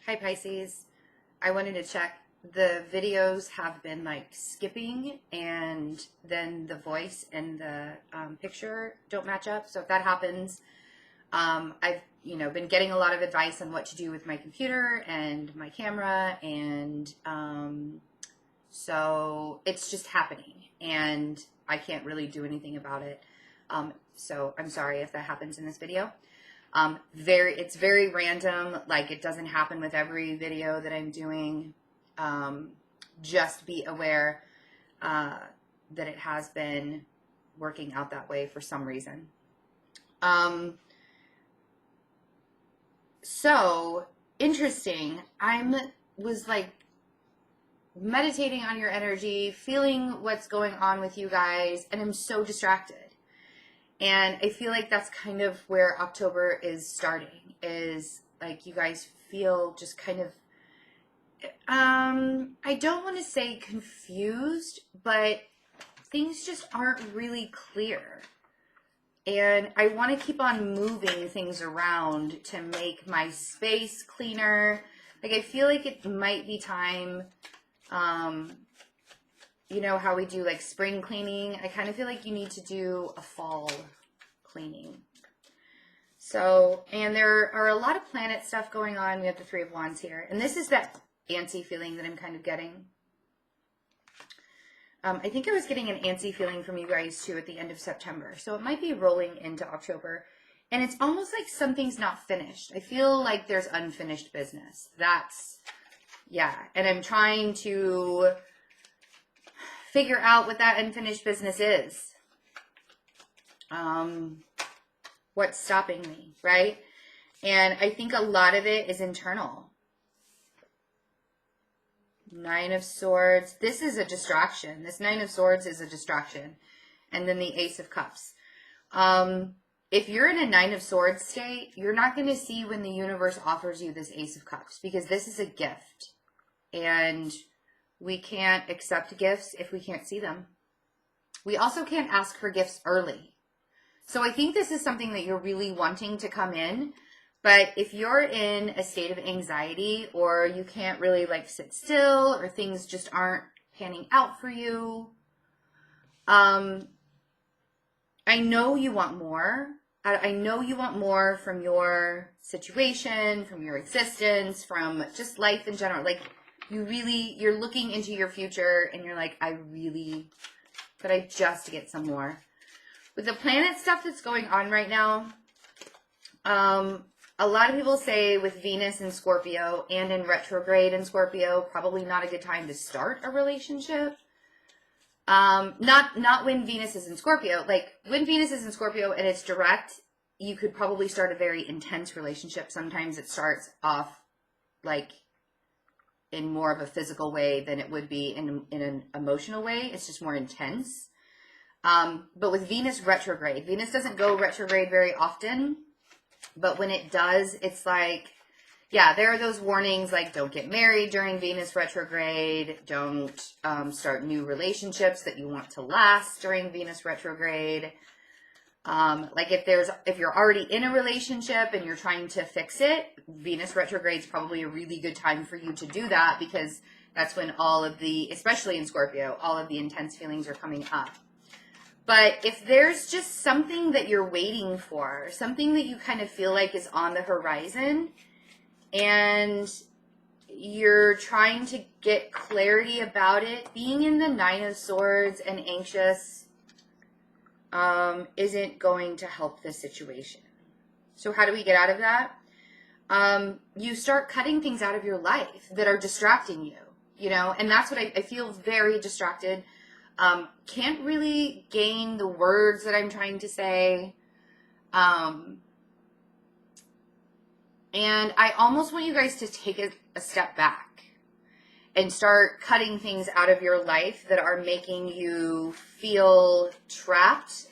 Hi Pisces. I wanted to check. The videos have been like skipping and then the voice and the picture don't match up. So if that happens, I've been getting a lot of advice on what to do with my computer and my camera, and so it's just happening and I can't really do anything about it. So I'm sorry if that happens in this video. It's very random. Like, it doesn't happen with every video that I'm doing. Just be aware that it has been working out that way for some reason. So interesting. Was like meditating on your energy, feeling what's going on with you guys, and I'm so distracted. And I feel like that's kind of where October is starting, is like you guys feel just kind of, I don't want to say confused, but things just aren't really clear. And I want to keep on moving things around to make my space cleaner. Like, I feel like it might be time, you know how we do like spring cleaning? I kind of feel like you need to do a fall cleaning. So, and there are a lot of planet stuff going on. We have the Three of Wands here. And this is that antsy feeling that I'm kind of getting. I think I was getting an antsy feeling from you guys too at the end of September. So it might be rolling into October. And it's almost like something's not finished. I feel like there's unfinished business. Yeah. And I'm trying to figure out what that unfinished business is. What's stopping me, right? And I think a lot of it is internal. Nine of Swords. This is a distraction. This Nine of Swords is a distraction. And then the Ace of Cups. If you're in a Nine of Swords state, you're not going to see when the universe offers you this Ace of Cups, because this is a gift. And we can't accept gifts if we can't see them. We also can't ask for gifts early. So I think this is something that you're really wanting to come in. But if you're in a state of anxiety, or you can't really like sit still, or things just aren't panning out for you, I know you want more. I know you want more from your situation, from your existence, from just life in general. Like, you're looking into your future and you're like, but I just get some more. With the planet stuff that's going on right now, a lot of people say with Venus in Scorpio and in retrograde in Scorpio, probably not a good time to start a relationship. Not when Venus is in Scorpio. Like, when Venus is in Scorpio and it's direct, you could probably start a very intense relationship. Sometimes it starts off like in more of a physical way than it would be in an emotional way. It's just more intense. But with Venus retrograde, Venus doesn't go retrograde very often. But when it does, it's like, yeah, there are those warnings like, don't get married during Venus retrograde. Don't start new relationships that you want to last during Venus retrograde. Like, if you're already in a relationship and you're trying to fix it, Venus retrograde is probably a really good time for you to do that, because that's when especially in Scorpio, all of the intense feelings are coming up. But if there's just something that you're waiting for, something that you kind of feel like is on the horizon, and you're trying to get clarity about it, being in the Nine of Swords and anxious isn't going to help the situation. So how do we get out of that? You start cutting things out of your life that are distracting you, and that's what I feel very distracted. Can't really gain the words that I'm trying to say. And I almost want you guys to take a step back and start cutting things out of your life that are making you feel trapped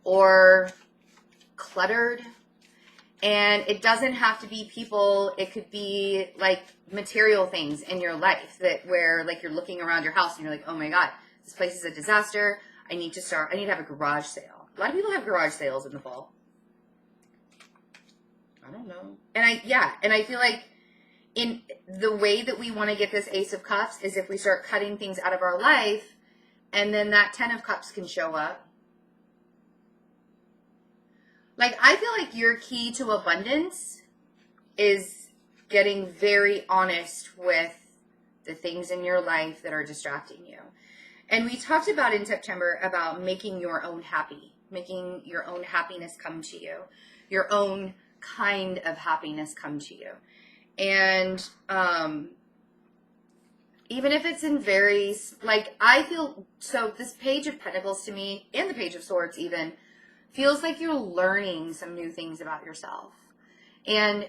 or cluttered. And it doesn't have to be people. It could be like material things in your life where like you're looking around your house and you're like, oh my God, this place is a disaster. I need to have a garage sale. A lot of people have garage sales in the fall. I don't know. And I feel like in the way that we want to get this Ace of Cups is if we start cutting things out of our life, and then that 10 of Cups can show up. Like, I feel like your key to abundance is getting very honest with the things in your life that are distracting you. And we talked about in September about making your own happy, making your own happiness come to you, your own kind of happiness come to you. And even if it's in very, like, I feel, so this Page of Pentacles to me, and the Page of Swords even, feels like you're learning some new things about yourself. And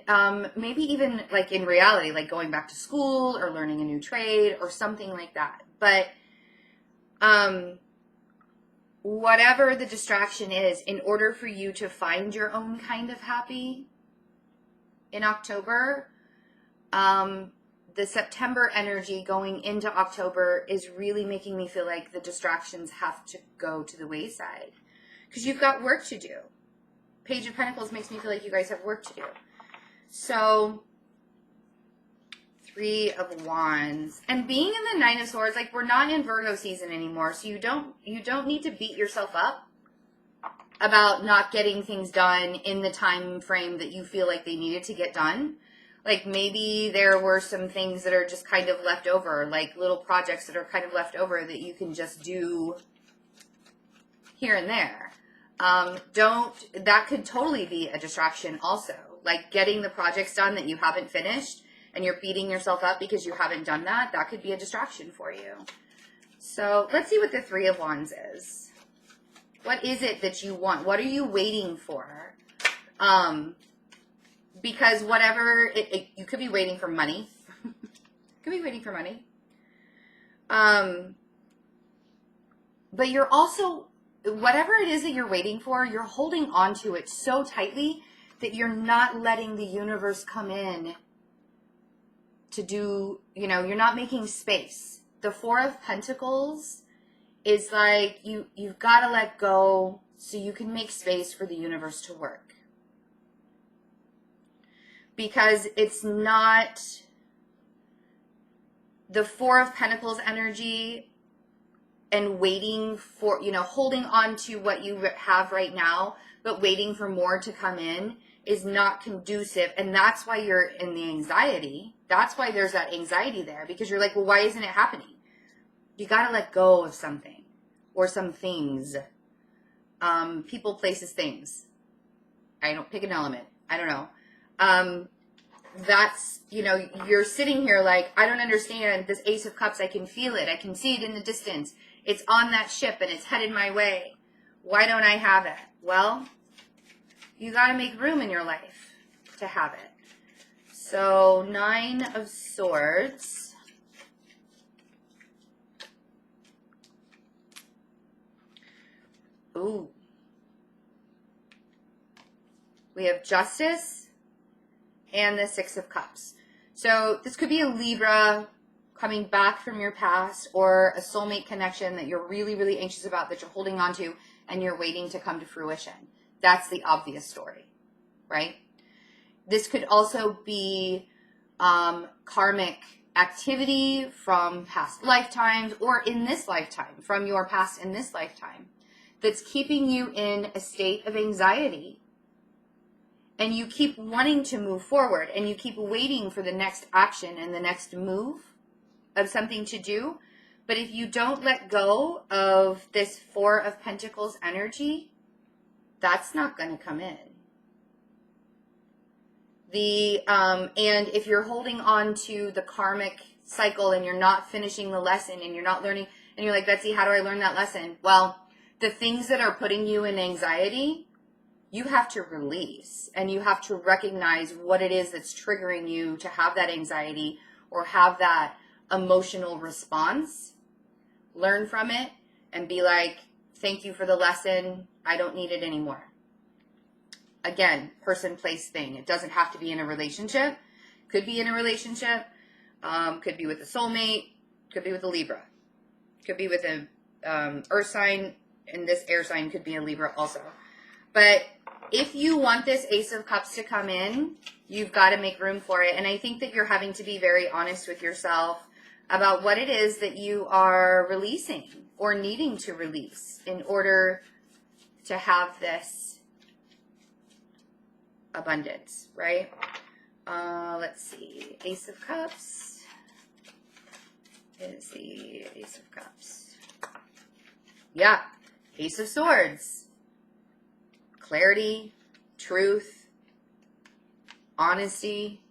maybe even like in reality, like going back to school or learning a new trade or something like that. But whatever the distraction is, in order for you to find your own kind of happy in October, the September energy going into October is really making me feel like the distractions have to go to the wayside. Because you've got work to do. Page of Pentacles makes me feel like you guys have work to do. So, 3 of Wands. And being in the 9 of Swords, like, we're not in Virgo season anymore, so you don't need to beat yourself up about not getting things done in the time frame that you feel like they needed to get done. Like, maybe there were some things that are just kind of left over, like little projects that are kind of left over that you can just do here and there. That could totally be a distraction also. Like getting the projects done that you haven't finished and you're beating yourself up because you haven't done that. That could be a distraction for you. So let's see what the 3 of Wands is. What is it that you want? What are you waiting for? Because whatever, you could be waiting for money. Could be waiting for money. But you're also, whatever it is that you're waiting for, you're holding on to it so tightly that you're not letting the universe come in to do, you're not making space. The 4 of Pentacles is like, you've got to let go so you can make space for the universe to work. Because it's not, the 4 of Pentacles energy and waiting for, holding on to what you have right now, but waiting for more to come in is not conducive. And that's why you're in the anxiety. That's why there's that anxiety there, because you're like, well, why isn't it happening? You got to let go of something or some things. People, places, things. I don't pick an element. I don't know. That's, you're sitting here like, I don't understand this Ace of Cups. I can feel it. I can see it in the distance. It's on that ship and it's headed my way. Why don't I have it? Well, you got to make room in your life to have it. So 9 of Swords. Ooh. We have Justice and the 6 of Cups. So this could be a Libra coming back from your past, or a soulmate connection that you're really, really anxious about, that you're holding on to and you're waiting to come to fruition. That's the obvious story, right? This could also be karmic activity from past lifetimes, or in this lifetime, from your past in this lifetime, that's keeping you in a state of anxiety. And you keep wanting to move forward, and you keep waiting for the next action and the next move of something to do. But if you don't let go of this 4 of Pentacles energy, that's not going to come in. And if you're holding on to the karmic cycle and you're not finishing the lesson and you're not learning, and you're like, Betsy, how do I learn that lesson? Well, the things that are putting you in anxiety, you have to release, and you have to recognize what it is that's triggering you to have that anxiety or have that emotional response. Learn from it and be like, thank you for the lesson. I don't need it anymore. Again, person, place, thing. It doesn't have to be in a relationship. Could be in a relationship. Could be with a soulmate. Could be with a Libra. Could be with a earth sign. And this air sign could be a Libra also. But if you want this Ace of Cups to come in, you've got to make room for it. And I think that you're having to be very honest with yourself about what it is that you are releasing or needing to release in order to have this abundance, right? Let's see. Ace of Cups is the Ace of Cups. Yeah. Ace of Swords. Clarity, truth, honesty,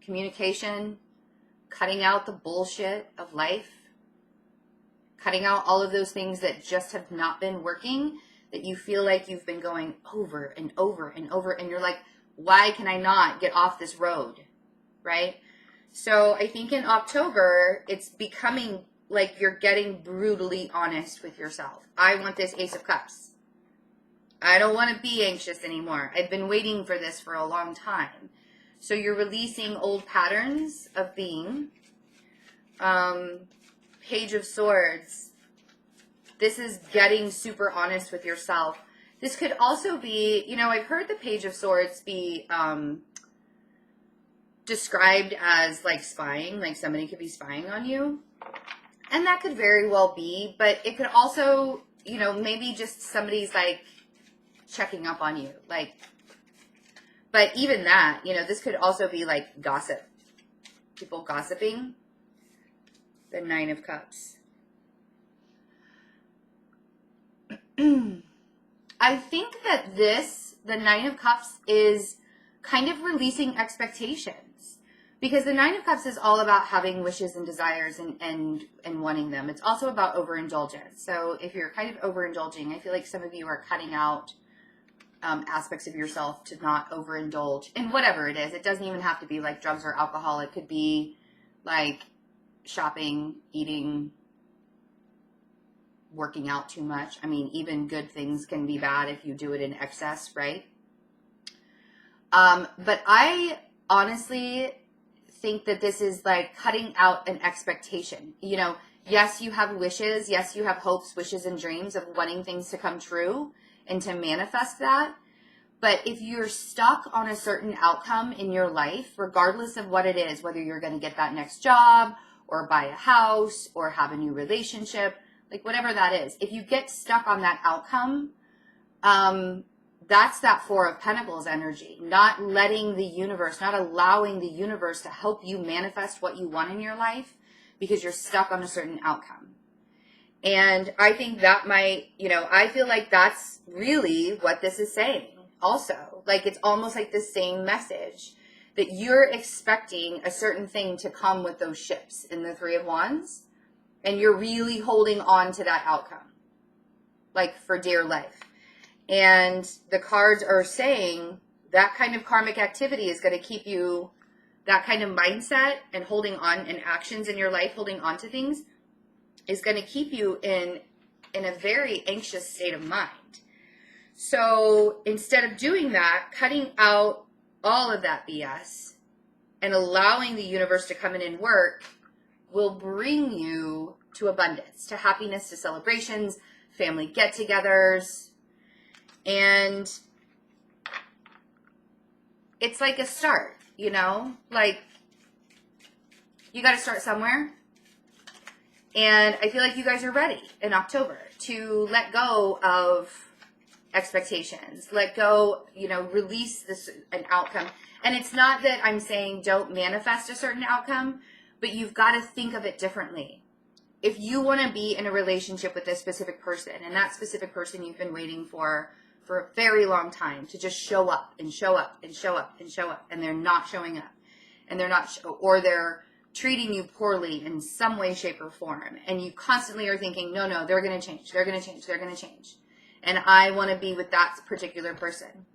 communication, cutting out the bullshit of life, cutting out all of those things that just have not been working, that you feel like you've been going over and over and over, and you're like, why can I not get off this road, right? So I think in October, it's becoming like you're getting brutally honest with yourself. I want this Ace of Cups. I don't want to be anxious anymore. I've been waiting for this for a long time. So you're releasing old patterns of being. Page of Swords. This is getting super honest with yourself. This could also be, you know, I've heard the Page of Swords be described as like spying, like somebody could be spying on you. And that could very well be, but it could also, you know, maybe just somebody's like checking up on you. Like, but even that, you know, this could also be like gossip. People gossiping. The Nine of Cups. I think that the Nine of Cups is kind of releasing expectations, because the Nine of Cups is all about having wishes and desires and wanting them. It's also about overindulgence. So if you're kind of overindulging, I feel like some of you are cutting out aspects of yourself to not overindulge in whatever it is. It doesn't even have to be like drugs or alcohol. It could be like shopping, eating, working out too much. I mean, even good things can be bad if you do it in excess, right? But I honestly think that this is like cutting out an expectation. You know, yes, you have wishes. Yes, you have hopes, wishes, and dreams of wanting things to come true and to manifest that. But if you're stuck on a certain outcome in your life, regardless of what it is, whether you're going to get that next job or buy a house or have a new relationship, like whatever that is, if you get stuck on that outcome, that's that Four of Pentacles energy, not letting the universe, not allowing the universe to help you manifest what you want in your life because you're stuck on a certain outcome. And I think that might, you know, I feel like that's really what this is saying also. Like it's almost like the same message, that you're expecting a certain thing to come with those ships in the Three of Wands, and you're really holding on to that outcome, like for dear life. And the cards are saying that kind of karmic activity is going to keep you, that kind of mindset and holding on and actions in your life, holding on to things, is going to keep you in a very anxious state of mind. So instead of doing that, cutting out all of that BS and allowing the universe to come in and work will bring you to abundance, to happiness, to celebrations, family get-togethers. And it's like a start, you know? Like, you got to start somewhere. And I feel like you guys are ready in October to let go of expectations, let go, you know, release an outcome. And it's not that I'm saying don't manifest a certain outcome, but you've got to think of it differently. If you want to be in a relationship with this specific person, and that specific person you've been waiting for a very long time to just show up and show up and show up and show up, and they're not showing up, and they're not, or they're treating you poorly in some way, shape, or form, and you constantly are thinking, no, they're going to change, they're going to change, they're going to change, and I want to be with that particular person.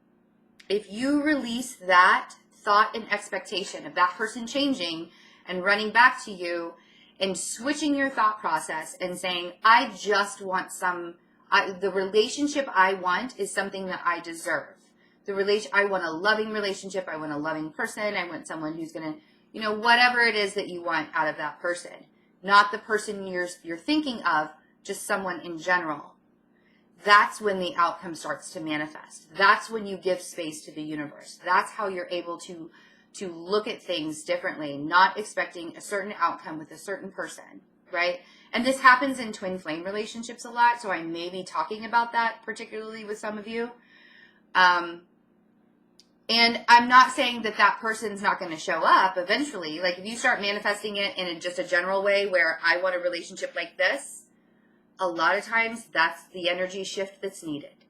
If you release that thought and expectation of that person changing and running back to you, and switching your thought process and saying, I just want the relationship I want is something that I deserve. I want a loving relationship. I want a loving person. I want someone who's going to, you know, whatever it is that you want out of that person, not the person you're thinking of, just someone in general. that's when the outcome starts to manifest. That's when you give space to the universe. That's how you're able to look at things differently, not expecting a certain outcome with a certain person, right? And this happens in twin flame relationships a lot, so I may be talking about that particularly with some of you. And I'm not saying that that person's not going to show up eventually. Like if you start manifesting it in just a general way where I want a relationship like this, a lot of times that's the energy shift that's needed.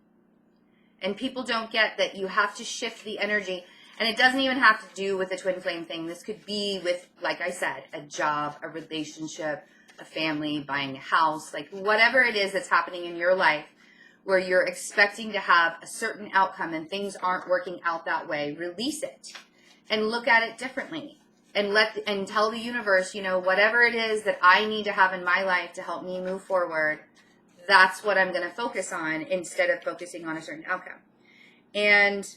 And people don't get that you have to shift the energy. And it doesn't even have to do with the twin flame thing. This could be with, like I said, a job, a relationship, a family, buying a house, like whatever it is that's happening in your life where you're expecting to have a certain outcome and things aren't working out that way. Release it and look at it differently. And tell the universe, you know, whatever it is that I need to have in my life to help me move forward, that's what I'm going to focus on instead of focusing on a certain outcome. And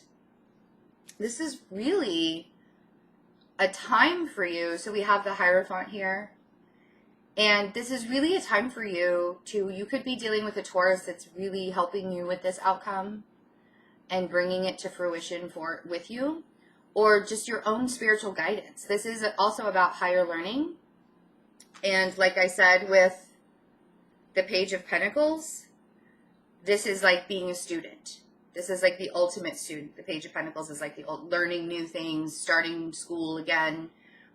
this is really a time for you. So we have the Hierophant here. And this is really a time for you you could be dealing with a Taurus that's really helping you with this outcome and bringing it to fruition with you. Or just your own spiritual guidance. This is also about higher learning. And like I said, with the Page of Pentacles, this is like being a student. This is like the ultimate student. The Page of Pentacles is like the learning new things, starting school again,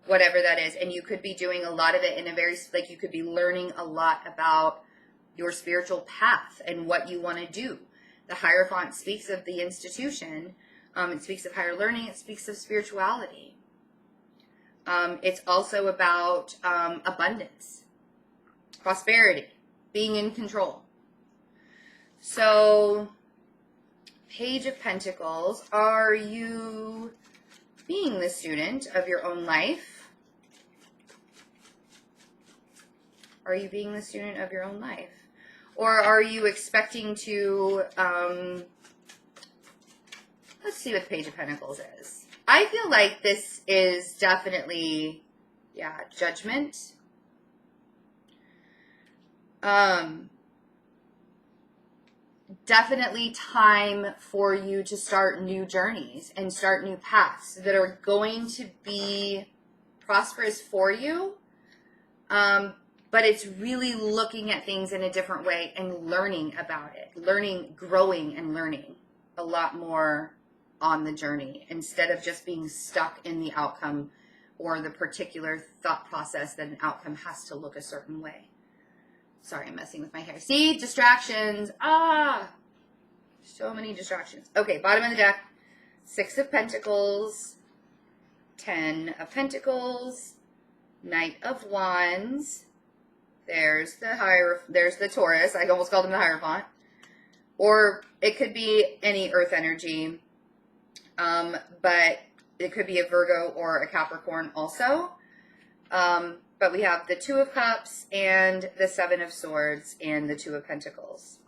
whatever that is. And you could be doing a lot of it in a very, like you could be learning a lot about your spiritual path and what you want to do. The Hierophant speaks of the institution. It speaks of higher learning. It speaks of spirituality. It's also about abundance, prosperity, being in control. So, Page of Pentacles, are you being the student of your own life? Are you being the student of your own life? Or are you expecting to... let's see what the Page of Pentacles is. I feel like this is definitely, judgment. Definitely time for you to start new journeys and start new paths that are going to be prosperous for you. But it's really looking at things in a different way and learning about it. Learning, growing and learning a lot more on the journey instead of just being stuck in the outcome or the particular thought process that an outcome has to look a certain way. Sorry, I'm messing with my hair. See, distractions. So many distractions. Okay, bottom of the deck, 6 of Pentacles, 10 of Pentacles, Knight of Wands. There's the Taurus. I almost called him the Hierophant. Or it could be any earth energy. But it could be a Virgo or a Capricorn also. But we have the 2 of Cups and the 7 of Swords and the 2 of Pentacles.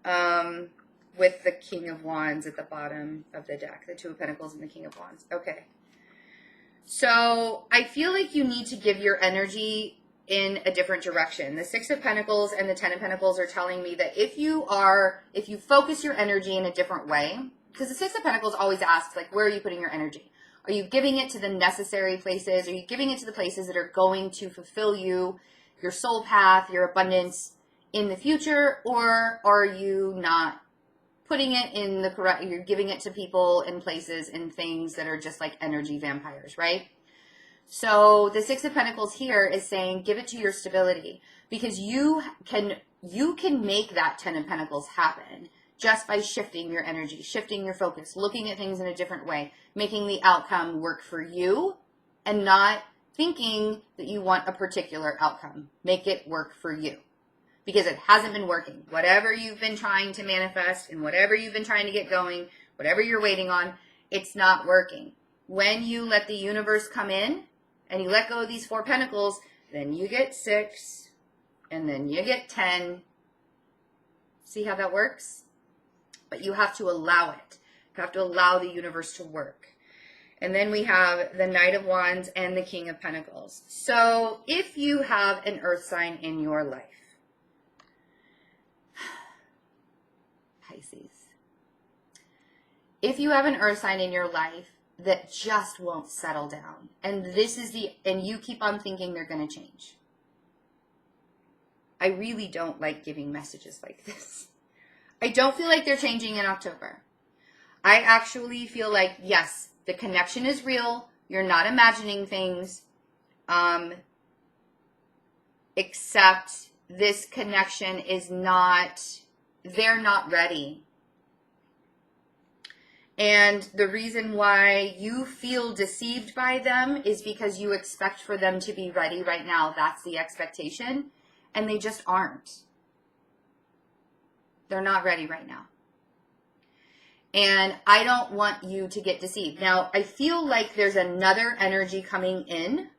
With the King of Wands at the bottom of the deck. The 2 of Pentacles and the King of Wands. Okay. So I feel like you need to give your energy in a different direction. The 6 of Pentacles and the 10 of Pentacles are telling me that if you focus your energy in a different way, because the 6 of Pentacles always asks, like, where are you putting your energy? Are you giving it to the necessary places? Are you giving it to the places that are going to fulfill you, your soul path, your abundance in the future? Or are you not putting it in the correct, you're giving it to people and places and things that are just like energy vampires, right? So the 6 of Pentacles here is saying, give it to your stability, because you can make that 10 of Pentacles happen just by shifting your energy, shifting your focus, looking at things in a different way, making the outcome work for you and not thinking that you want a particular outcome. Make it work for you because it hasn't been working. Whatever you've been trying to manifest and whatever you've been trying to get going, whatever you're waiting on, it's not working. When you let the universe come in and you let go of these 4 Pentacles, then you get 6 and then you get 10. See how that works? But you have to allow it. You have to allow the universe to work. And then we have the Knight of Wands and the King of Pentacles. So if you have an earth sign in your life, Pisces. If you have an earth sign in your life that just won't settle down, and you keep on thinking they're going to change. I really don't like giving messages like this. I don't feel like they're changing in October. I actually feel like, yes, the connection is real. You're not imagining things. Except this connection is not, they're not ready. And the reason why you feel deceived by them is because you expect for them to be ready right now. That's the expectation. And they just aren't. They're not ready right now. And I don't want you to get deceived. Now, I feel like there's another energy coming in.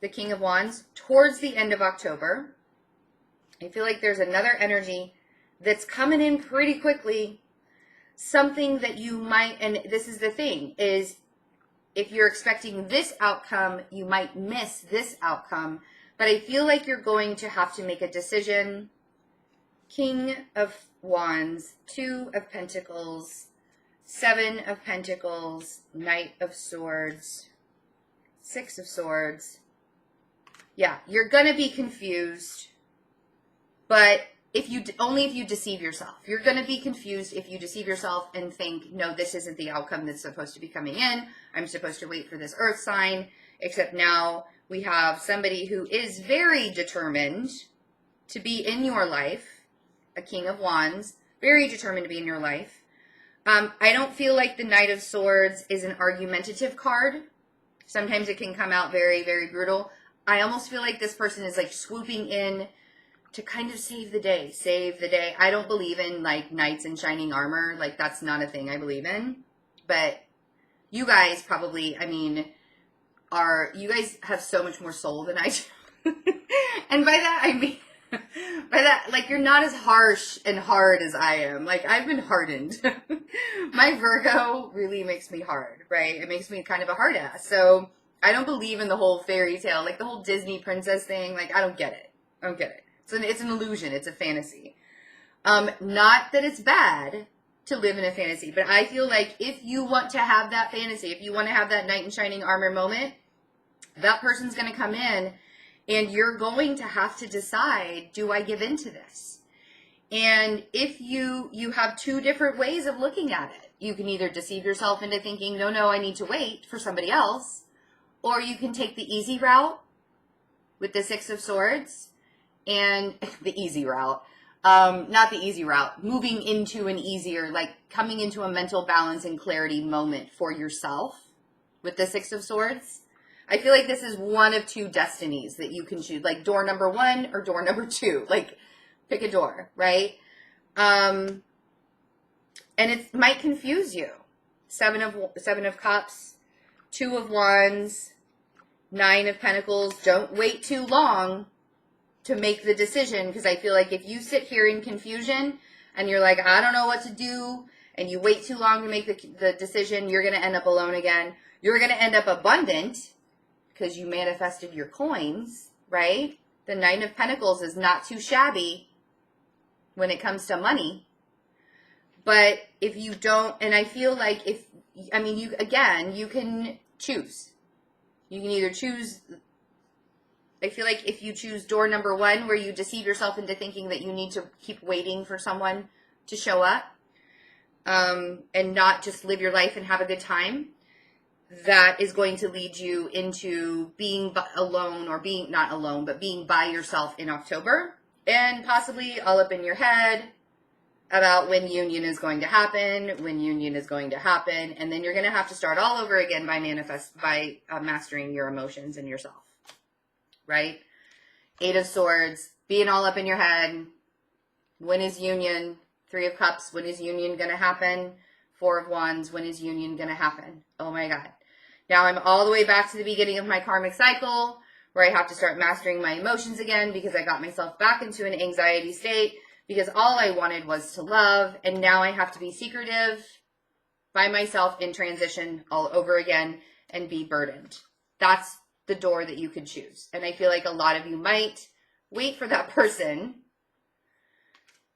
The King of Wands towards the end of October. I feel like there's another energy that's coming in pretty quickly. Something that you might, and this is the thing, is if you're expecting this outcome, you might miss this outcome. But I feel like you're going to have to make a decision. King of Wands, 2 of Pentacles, 7 of Pentacles, Knight of Swords, 6 of Swords. Yeah, you're going to be confused, but only if you deceive yourself. You're going to be confused if you deceive yourself and think, no, this isn't the outcome that's supposed to be coming in. I'm supposed to wait for this earth sign, except now we have somebody who is very determined to be in your life, a King of Wands, very determined to be in your life. I don't feel like the Knight of Swords is an argumentative card. Sometimes it can come out very, very brutal. I almost feel like this person is like swooping in to kind of save the day. Save the day. I don't believe in like knights in shining armor. Like that's not a thing I believe in. But you guys probably, I mean, you guys have so much more soul than I do. And by that, I mean, like you're not as harsh and hard as I am. Like I've been hardened. My Virgo really makes me hard, right? It makes me kind of a hard ass. So I don't believe in the whole fairy tale, like the whole Disney princess thing. Like, I don't get it. I don't get it. It's an illusion. It's a fantasy. Not that it's bad to live in a fantasy, but I feel like if you want to have that fantasy, if you want to have that knight in shining armor moment, that person's going to come in and you're going to have to decide, do I give into this? And if you have 2 different ways of looking at it. You can either deceive yourself into thinking, no, I need to wait for somebody else. Or you can take the easy route with the 6 of Swords and the easy route. Not the easy route. Moving into an easier, like coming into a mental balance and clarity moment for yourself with the 6 of Swords. I feel like this is one of 2 destinies that you can choose. Like door number 1 or door number 2. Like pick a door, right? And it might confuse you. 7 of Cups. 2 of Wands, 9 of Pentacles. Don't wait too long to make the decision, because I feel like if you sit here in confusion and you're like, I don't know what to do, and you wait too long to make the decision, you're going to end up alone again. You're going to end up abundant because you manifested your coins, right? The 9 of Pentacles is not too shabby when it comes to money. But if you don't, and I feel like you can choose. You can either choose, I feel like if you choose door number 1, where you deceive yourself into thinking that you need to keep waiting for someone to show up, and not just live your life and have a good time, that is going to lead you into being alone, or being not alone, but being by yourself in October, and possibly all up in your head about when union is going to happen, and then you're going to have to start all over again by mastering your emotions and yourself, right? 8 of Swords, being all up in your head. When is union? 3 of Cups, when is union going to happen? 4 of Wands, when is union going to happen? Oh my God. Now I'm all the way back to the beginning of my karmic cycle, where I have to start mastering my emotions again, because I got myself back into an anxiety state, because all I wanted was to love, and now I have to be secretive by myself in transition all over again and be burdened. That's the door that you could choose. And I feel like a lot of you might wait for that person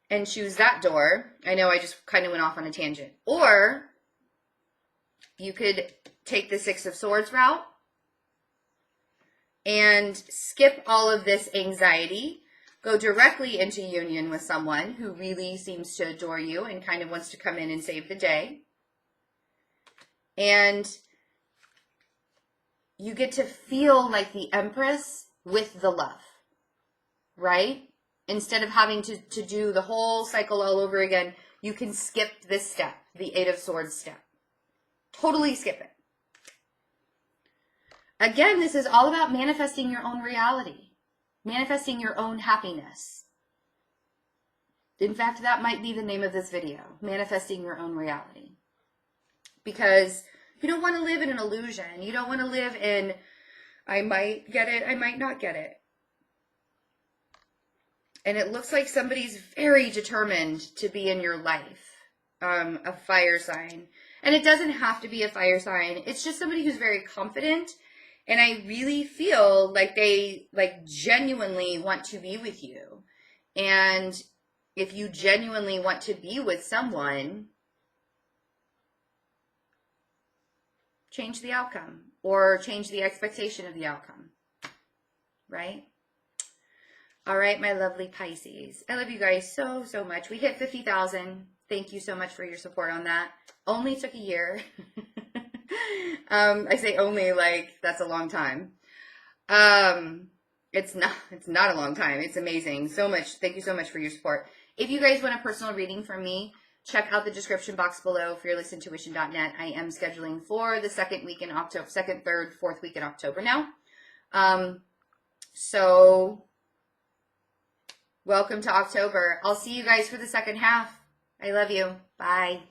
and choose that door. I know I just kind of went off on a tangent. Or you could take the Six of Swords route and skip all of this anxiety, go directly into union with someone who really seems to adore you and kind of wants to come in and save the day. And you get to feel like the Empress with the love, right? Instead of having to do the whole cycle all over again, you can skip this step, the Eight of Swords step. Totally skip it. Again, this is all about manifesting your own reality, manifesting your own happiness. In fact, that might be the name of this video, manifesting your own reality. Because you don't want to live in an illusion. You don't want to live in, I might get it, I might not get it. And it looks like somebody's very determined to be in your life, a fire sign. And it doesn't have to be a fire sign. It's just somebody who's very confident. And I really feel like they genuinely want to be with you. And if you genuinely want to be with someone, change the outcome or change the expectation of the outcome, right? All right, my lovely Pisces. I love you guys so, so much. We hit 50,000. Thank you so much for your support on that. Only took a year. I say only like that's a long time. It's not a long time. It's amazing. So much. Thank you so much for your support. If you guys want a personal reading from me, check out the description box below, fearlessintuition.net. I am scheduling for the second week in October, second, third, fourth week in October now. So welcome to October. I'll see you guys for the second half. I love you. Bye.